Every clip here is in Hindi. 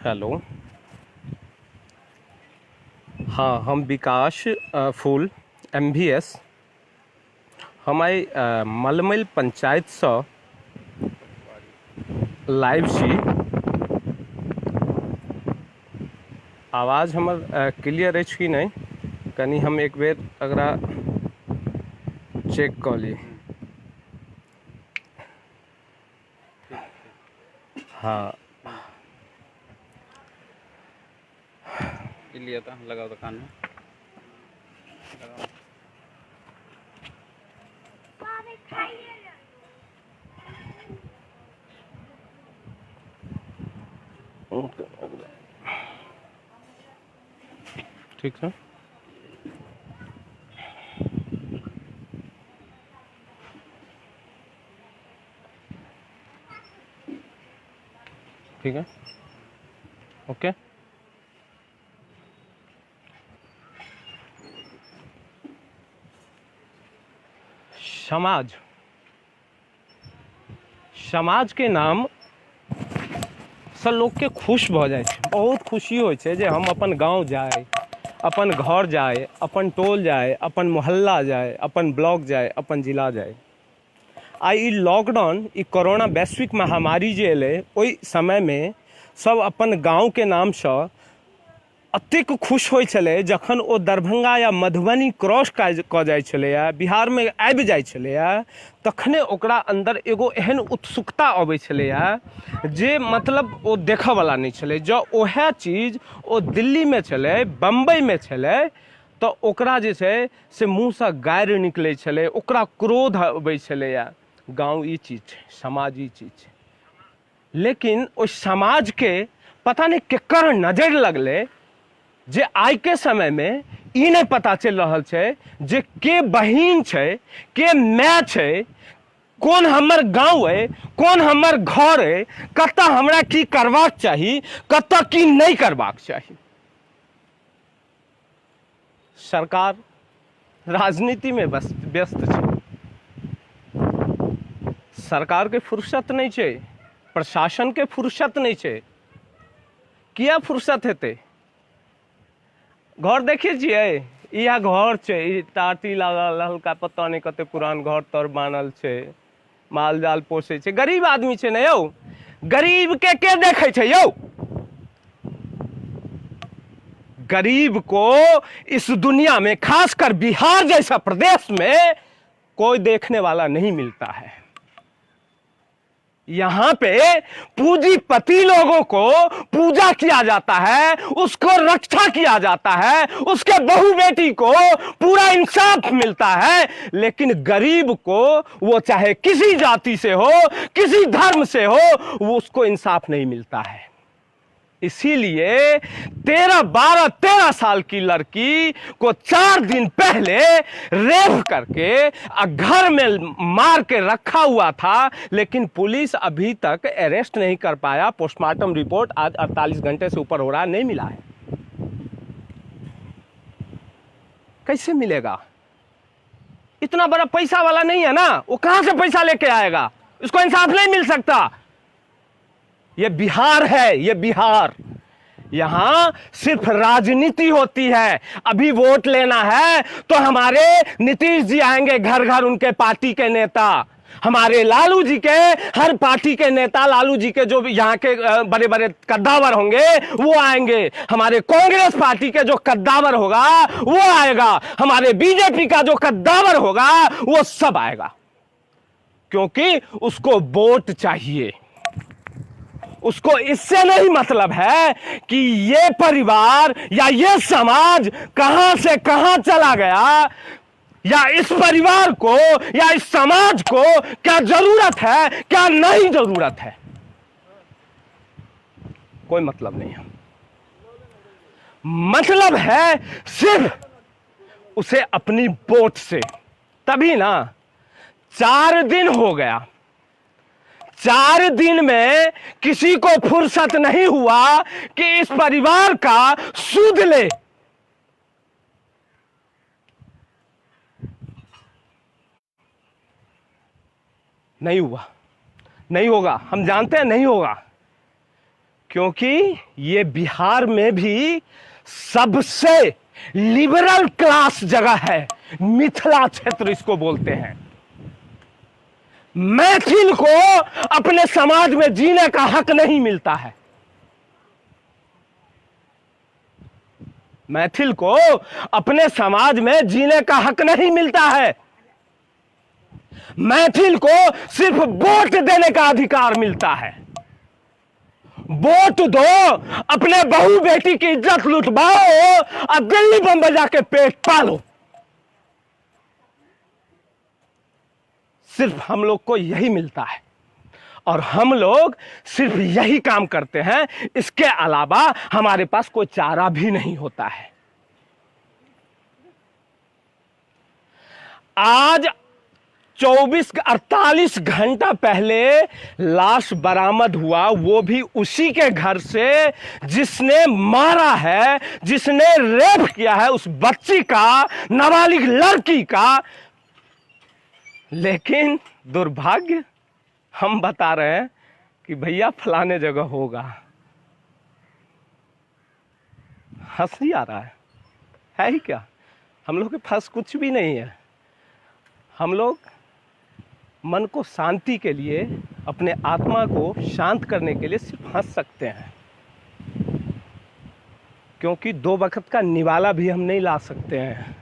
हेलो। हाँ, हम विकास फूल MVS हम आई मलमल पंचायत से लाइव छी। आवाज हमर क्लियर अछि कि नहीं, कनी हम एक बेर अगरा चेक कऽ ली। हाँ, लिया था, लगाओ दुकान में लगाओ। ठीक है। ठीक है, ओके। समाज समाज के नाम से लोग के खुश भ जाए छै, बहुत खुशी होय छै जे हम अपन गांव जाए, अपन घर जाए, अपन टोल जाए, अपन मोहल्ला जाए, अपन ब्लॉक जाए, अपन जिला जाए। आई लॉकडाउन, कोरोना वैश्विक महामारी जे एलै ओहि समय में सब अपन गांव के नाम से अतेक खुश होय छलै जखन ओ दरभंगा या मधुबनी क्रॉस कऽ जाइ छलैया, बिहार में आबि जाइ छलैया, तखने ओकरा अंदर एगो एहन उत्सुकता अबै छलैया जे मतलब ओ देखऽ वाला नहीं छलै। जँ ओहे चीज ओ दिल्ली में छलै, बम्बई में छलै, तो ओकरा जे छै से मुँह से गारि निकलै छलै, ओकरा क्रोध अबै छलैया। गाँव ई चीज छै, समाज ई चीज छै। लेकिन ओ समाज के पता नहीं केकर नजर लगलै जे आई के समय में ई नहीं पता चल रहा छै जे के बहिन छै, के माय छै, कौन हमर गांव है, कौन हमर घर है, कत हमरा की करबाक चाही, कत की नहीं करबाक चाही। सरकार राजनीति में व्यस्त छै, सरकार के फुर्सत नहीं छै, प्रशासन के फुर्सत नहीं छै। किया फुर्सत हेतै? घर देखिए छियै, यह घर छै, टाटी लागल, हल्का पता नहीं कते पुरान घर तर बनल छै, माल जाल पोसे छै, गरीब आदमी छै ने यौ। गरीब के देखे छै यौ? गरीब को इस दुनिया में, खासकर बिहार जैसा प्रदेश में, कोई देखने वाला नहीं मिलता है। यहां पे पूंजीपति लोगों को पूजा किया जाता है, उसको रक्षा किया जाता है, उसके बहू बेटी को पूरा इंसाफ मिलता है, लेकिन गरीब को, वो चाहे किसी जाति से हो, किसी धर्म से हो, वो उसको इंसाफ नहीं मिलता है। इसीलिए 13 साल की लड़की को 4 दिन पहले रेप करके घर में मार के रखा हुआ था, लेकिन पुलिस अभी तक अरेस्ट नहीं कर पाया। पोस्टमार्टम रिपोर्ट आज 48 घंटे से ऊपर हो रहा, नहीं मिला है। कैसे मिलेगा? इतना बड़ा पैसा वाला नहीं है ना, वो कहां से पैसा लेके आएगा? उसको इंसाफ नहीं मिल सकता। ये बिहार है, ये बिहार। यहां सिर्फ राजनीति होती है। अभी वोट लेना है तो हमारे नीतीश जी आएंगे घर घर, उनके पार्टी के नेता, हमारे लालू जी के, हर पार्टी के नेता, लालू जी के जो यहाँ के बड़े बड़े कद्दावर होंगे वो आएंगे, हमारे कांग्रेस पार्टी के जो कद्दावर होगा वो आएगा, हमारे बीजेपी का जो कद्दावर होगा वो सब आएगा, क्योंकि उसको वोट चाहिए। उसको इससे नहीं मतलब है कि ये परिवार या ये समाज कहां से कहां चला गया, या इस परिवार को या इस समाज को क्या जरूरत है, क्या नहीं जरूरत है। कोई मतलब नहीं है। मतलब है सिर्फ उसे अपनी वोट से। तभी ना 4 दिन हो गया, 4 दिन में किसी को फुर्सत नहीं हुआ कि इस परिवार का सूद ले। नहीं हुआ। नहीं होगा, हम जानते हैं नहीं होगा, क्योंकि ये बिहार में भी सबसे लिबरल क्लास जगह है, मिथिला क्षेत्र इसको बोलते हैं। मैथिल को अपने समाज में जीने का हक नहीं मिलता है। मैथिल को अपने समाज में जीने का हक नहीं मिलता है। मैथिल को सिर्फ वोट देने का अधिकार मिलता है। वोट दो, अपने बहू बेटी की इज्जत लुटवाओ और दिल्ली बम्बई जाके पेट पालो। सिर्फ हम लोग को यही मिलता है और हम लोग सिर्फ यही काम करते हैं। इसके अलावा हमारे पास कोई चारा भी नहीं होता है। आज 48 घंटा पहले लाश बरामद हुआ, वो भी उसी के घर से जिसने मारा है, जिसने रेप किया है उस बच्ची का, नाबालिग लड़की का। लेकिन दुर्भाग्य, हम बता रहे हैं कि भैया फलाने जगह होगा। हंसी आ रहा है ही क्या? हम लोग के पास कुछ भी नहीं है। हम लोग मन को शांति के लिए, अपने आत्मा को शांत करने के लिए सिर्फ हंस सकते हैं, क्योंकि 2 वक्त का निवाला भी हम नहीं ला सकते हैं।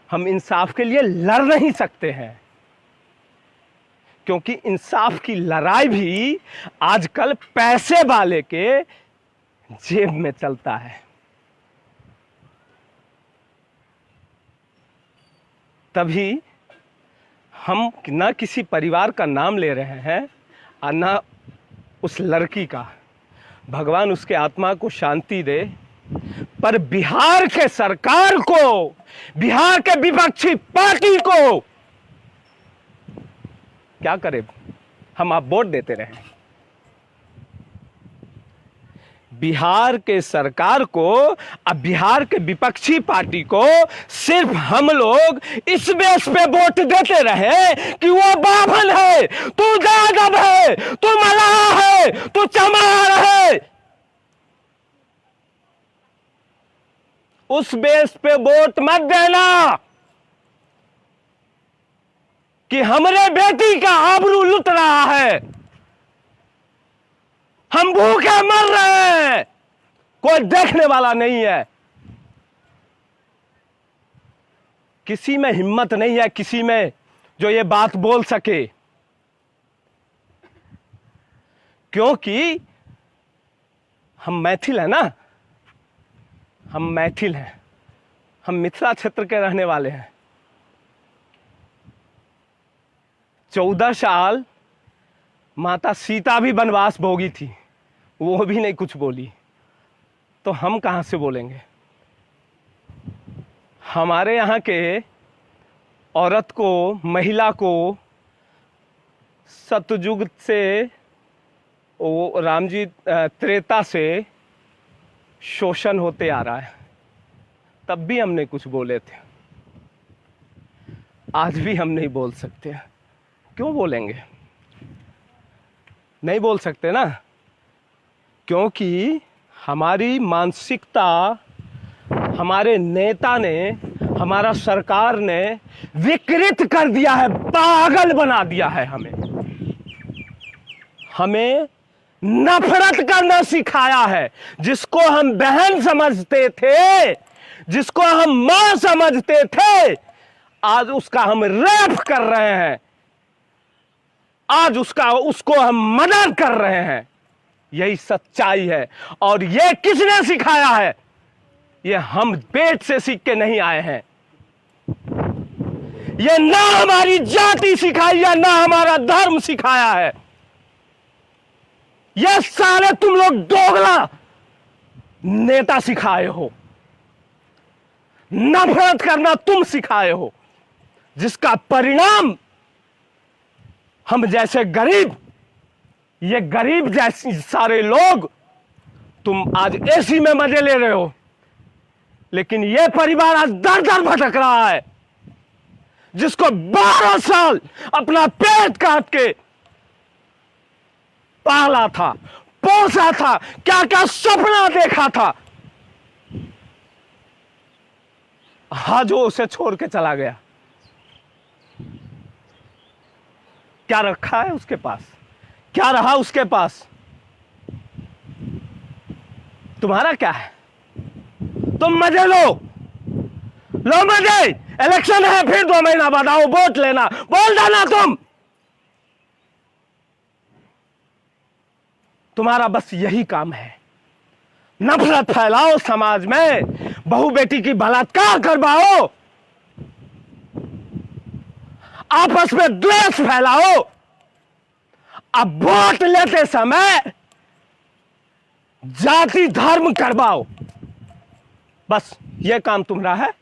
हम इंसाफ के लिए लड़ नहीं सकते हैं, क्योंकि इंसाफ की लड़ाई भी आजकल पैसे वाले के जेब में चलता है। तभी हम ना किसी परिवार का नाम ले रहे हैं और ना उस लड़की का। भगवान उसके आत्मा को शांति दे। पर बिहार के सरकार को, बिहार के विपक्षी पार्टी को क्या करे? हम आप वोट देते रहे। बिहार के सरकार को, अब बिहार के विपक्षी पार्टी को सिर्फ हम लोग इस बेस पे वोट देते रहे कि वो बाभन है, तू यादव है, तू मलाह है, तू चमार है। उस बेस पे वोट मत देना कि हमरे बेटी का आबरू लुट रहा है, हम भूखे मर रहे हैं, कोई देखने वाला नहीं है। किसी में हिम्मत नहीं है, किसी में जो ये बात बोल सके, क्योंकि हम मैथिल हैं ना, हम मैथिल हैं, हम मिथिला क्षेत्र के रहने वाले हैं। 14 साल माता सीता भी वनवास भोगी थी, वो भी नहीं कुछ बोली, तो हम कहां से बोलेंगे? हमारे यहाँ के औरत को, महिला को सतयुग से, वो राम जी त्रेता से शोषण होते आ रहा है, तब भी हम नहीं कुछ बोले थे, आज भी हम नहीं बोल सकते। क्यों बोलेंगे? नहीं बोल सकते ना, क्योंकि हमारी मानसिकता, हमारे नेता ने, हमारा सरकार ने विकृत कर दिया है, पागल बना दिया है। हमें नफरत करना सिखाया है। जिसको हम बहन समझते थे, जिसको हम मां समझते थे, आज उसका हम रेप कर रहे हैं, आज उसको हम मर्डर कर रहे हैं। यही सच्चाई है। और ये किसने सिखाया है? ये हम पेट से सीख के नहीं आए हैं। ये ना हमारी जाति सिखाई है, ना हमारा धर्म सिखाया है। ये सारे तुम लोग दोगला नेता सिखाए हो, नफरत करना तुम सिखाए हो, जिसका परिणाम हम जैसे गरीब, ये गरीब जैसे सारे लोग, तुम आज एसी में मजे ले रहे हो, लेकिन ये परिवार आज दर दर भटक रहा है। जिसको 12 साल अपना पेट काट के पाला था, पोसा था, क्या क्या सपना देखा था, आज वो उसे छोड़ के चला गया। क्या रखा है उसके पास? क्या रहा उसके पास? तुम्हारा क्या है? तुम मजे लो मजे। इलेक्शन है, फिर 2 महीना बाद आओ वोट लेना, बोल देना तुम्हारा बस यही काम है। नफरत फैलाओ समाज में, बहू बेटी की बलात्कार करवाओ, आपस में द्वेष फैलाओ। अब वोट लेते समय जाति धर्म करवाओ। बस ये काम तुम्हारा है।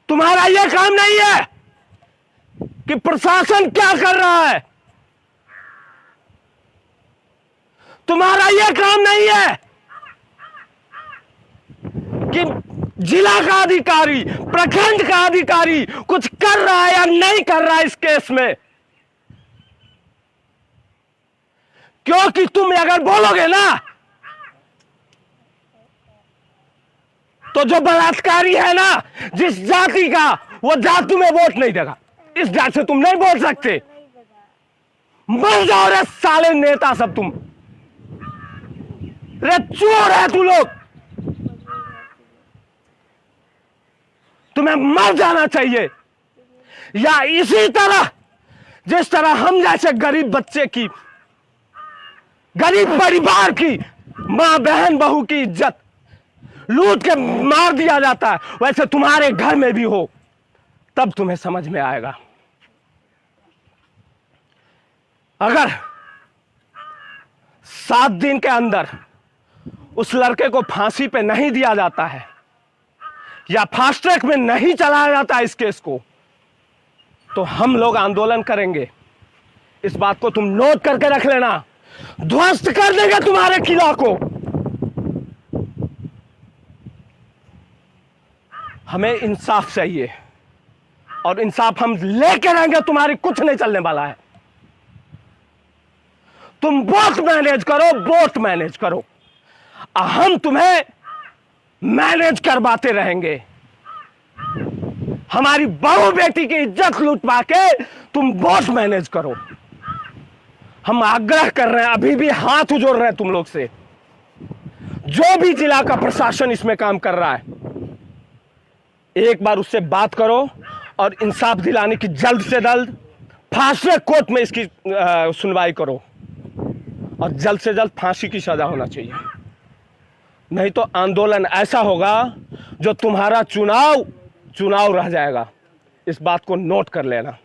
तुम्हारा ये काम नहीं है कि प्रशासन क्या कर रहा है। तुम्हारा ये काम नहीं है कि जिला का अधिकारी, प्रखंड का अधिकारी कुछ कर रहा है या नहीं कर रहा है इस केस में। क्योंकि तुम अगर बोलोगे ना तो जो बलात्कारी है ना, जिस जाति का, वो जात तुम्हें वोट नहीं देगा। इस जात से तुम नहीं बोल सकते। मर जाओ रे साले नेता सब तुम। रे चोर है तू लोग। तुम्हें मर जाना चाहिए, या इसी तरह जिस तरह हम जैसे गरीब बच्चे की, गरीब परिवार की मां बहन बहू की इज्जत लूट के मार दिया जाता है, वैसे तुम्हारे घर में भी हो, तब तुम्हें समझ में आएगा। अगर 7 दिन के अंदर उस लड़के को फांसी पे नहीं दिया जाता है या फास्ट ट्रैक में नहीं चलाया जाता है इस केस को, तो हम लोग आंदोलन करेंगे। इस बात को तुम नोट करके रख लेना। ध्वस्त कर देंगे तुम्हारे किला को। हमें इंसाफ चाहिए और इंसाफ हम लेके रहेंगे। तुम्हारी कुछ नहीं चलने वाला है। तुम वोट मैनेज करो, वोट मैनेज करो, हम तुम्हें मैनेज करवाते रहेंगे। हमारी बहू बेटी की इज्जत लूटवा के तुम वोट मैनेज करो। हम आग्रह कर रहे हैं, अभी भी हाथ उजोड़ रहे हैं तुम लोग से। जो भी जिला का प्रशासन इसमें काम कर रहा है, एक बार उससे बात करो और इंसाफ दिलाने की जल्द से जल्द फास्ट ट्रैक कोर्ट में इसकी सुनवाई करो और जल्द से जल्द फांसी की सजा होना चाहिए। नहीं तो आंदोलन ऐसा होगा जो तुम्हारा चुनाव रह जाएगा। इस बात को नोट कर लेना।